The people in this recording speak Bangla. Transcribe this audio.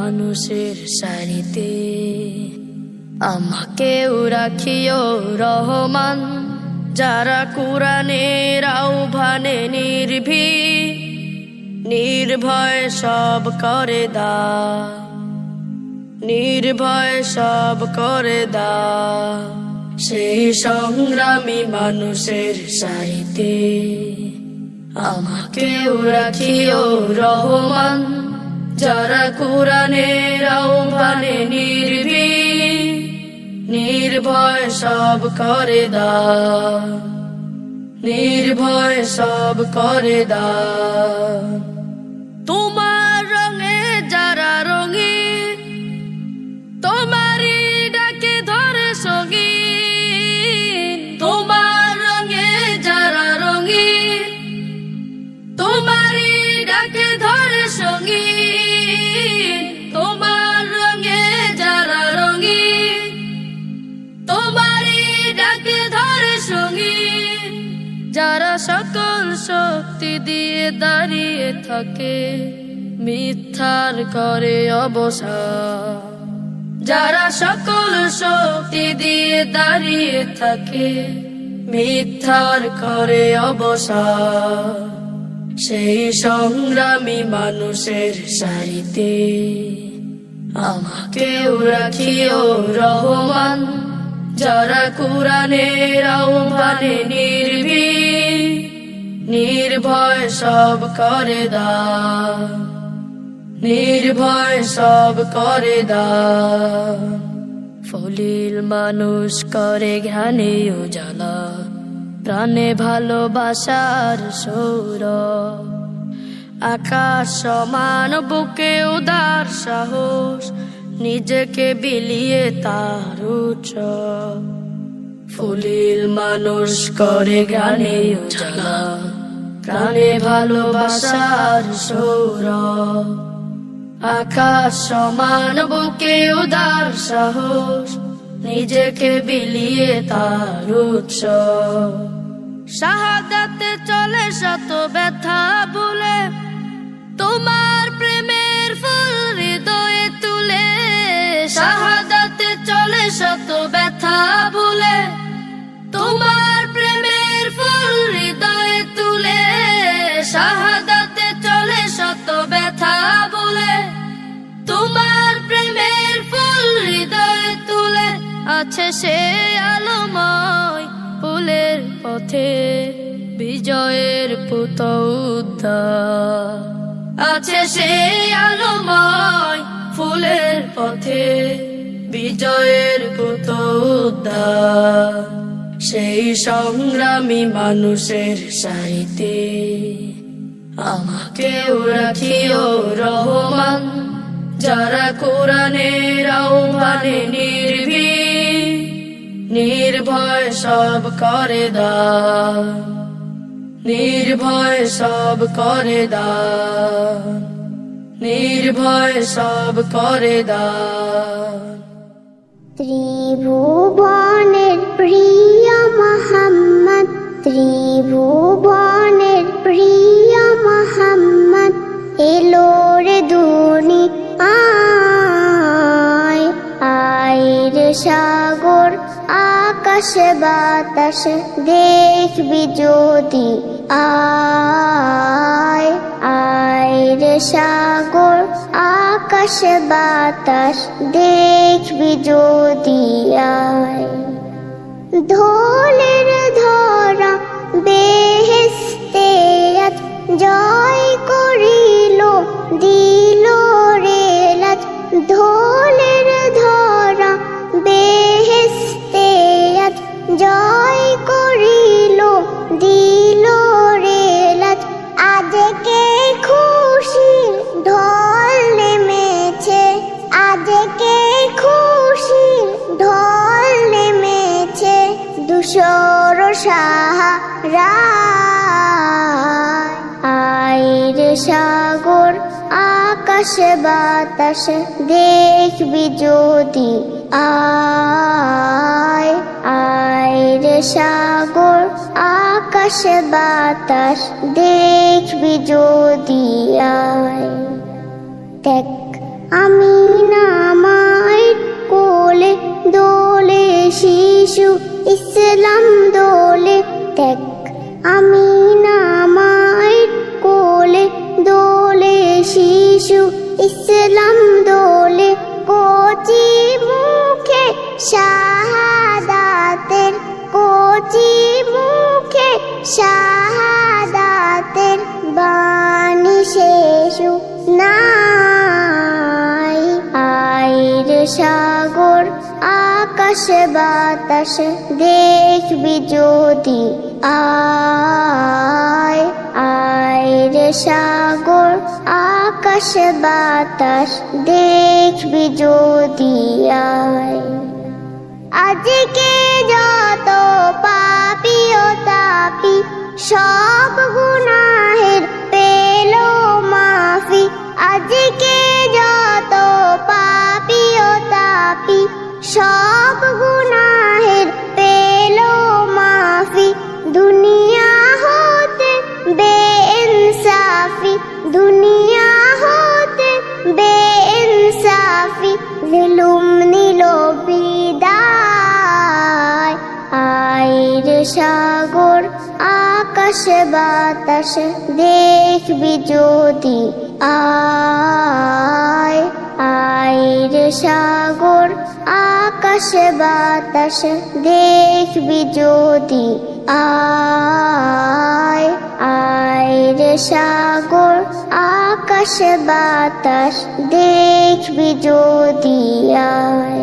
মানুষের সারিতে, আমাকেও রাখিও রহমান, যারা কুরআনের আহ্বানে নির্ভয় সব করে দাও, নির্ভয় সব করে দাও। সেই সংগ্রামী মানুষের সারিতে, আমাকেও রাখিও রহমান, যারা কুরআনের আহ্বানে নির্ভয় সব করে দাও, নির্ভয় সব করে দাও। তোমার রঙে যারা রঙিন, তোমারই ডাকে ধরে সঙ্গীন। তোমার রঙে যারা রঙিন, তোমারই ডাকে ধরে সঙ্গীন। তোমার রঙে যারা রঙিন, তোমারই ডাকে ধরে সঙ্গীন। যারা সকল শক্তি দিয়ে দাঁড়িয়ে থাকে, মিথ্যার করে অবসান। যারা সকল শক্তি দিয়ে দাঁড়িয়ে থাকে, মিথ্যার করে অবসান। সেই সংগ্রামী মানুষের সারিতে, আমাকেও রাখিও রহমান, যারা কুরআনের আহ্বানে নির্ভয় সব করে দাও, নির্ভয় সব করে দাও। ফলিল মানুষ করে ঘ্রাণে উজালা, প্রাণে ভালোবাসার সৌরভ। আকাশ সমান বুকে উদার সাহস, নিজেকে বিলিয়ে তার উৎসব। ফলিল মানুষ করে গানে উজালা, প্রাণে ভালোবাসার সৌরভ। আকাশ সমান বুকে উদার সাহস, নিজেকে বিলিয়ে তার উৎসব। শাহাদাতে চলে শত ব্যথা ভুলে, তোমার প্রেমের ফুল হৃদয়ে তুলে। শাহাদাতে চলে শত ব্যথা ভুলে, তোমার প্রেমের ফুল হৃদয়ে তুলে। শাহাদাতে চলে শত ব্যথা ভুলে, তোমার প্রেমের ফুল হৃদয়ে তুলে। আছে সে আলোময় ফুলের পথে, বিজয়ের পুত উদ্যান। আছে সে আলোময় ফুলের পথে, বিজয়ের পুত উদ্যান। সেই সংগ্রামী মানুষের সারিতে, আমাকেও রাখিও রহমান, যারা কুরআনের আহ্বানে নির্ভয় সব করে দাও, নির্ভয় সব করে দাও, নির্ভয় সব করে দাও। ত্রিভুবনের প্রিয় মুহাম্মদ, ত্রিভুবনের প্রিয় মুহাম্মদ, এলো রে দুনিয়ায়। আয় রে সাগর আকাশে বাতাসে, দেখবি যদি আয়। আয় রে সাগর আকাশে বাতাস, দেখবি যদি আয়। ধোলের ধরা বেহেশতে আজ, জয় করিল দিল রে লাজ। ধোলের ধরা বেহেশতে আজ, জয় করিল দিল রে লাজ। আজকে খুশির ঢল নেমেছে, আজকে খুশির ঢল নেমেছে, ধূসর সাহারায়। আয় রে সাগর আকাশে বাতাসে, দেখবি যদি আয়। আয় রে সাগর আকাশে বাতাস, দেখবি যদি আয়। দেখ আমি না মায়ের কোলে দোলে শিশু ইসলাম দোলে দেখ আমি না মায়ের কোলে দোলে শিশু ইসলাম দোলে কচি মুখে শাহাদাতের কচি মুখে শাহাদাতের বাণী শেষু নাই আইরে সাগর আকাশে বাতাসে দেখবি যদি আইরে সাগর আকাশে বাতাস দেখবি যদি আজকে যত পাপী ও তাপি সব গুনাহের পেল মাফি আজকে যত পাপী ও তাপি সব গুনাহের পেল মাফি দুনিয়া হতে বেইনসাফি দুনিয়া হতে বেইনসাফি জুলুম নিল বিদায় আইরে সাগর আকাশে বাতাসে দেখবি যদি আইরে সাগর আকাশে বাতাসে দেখবি যদি আইরে সাগর আকাশে বাতাস দেখবি যদি আয়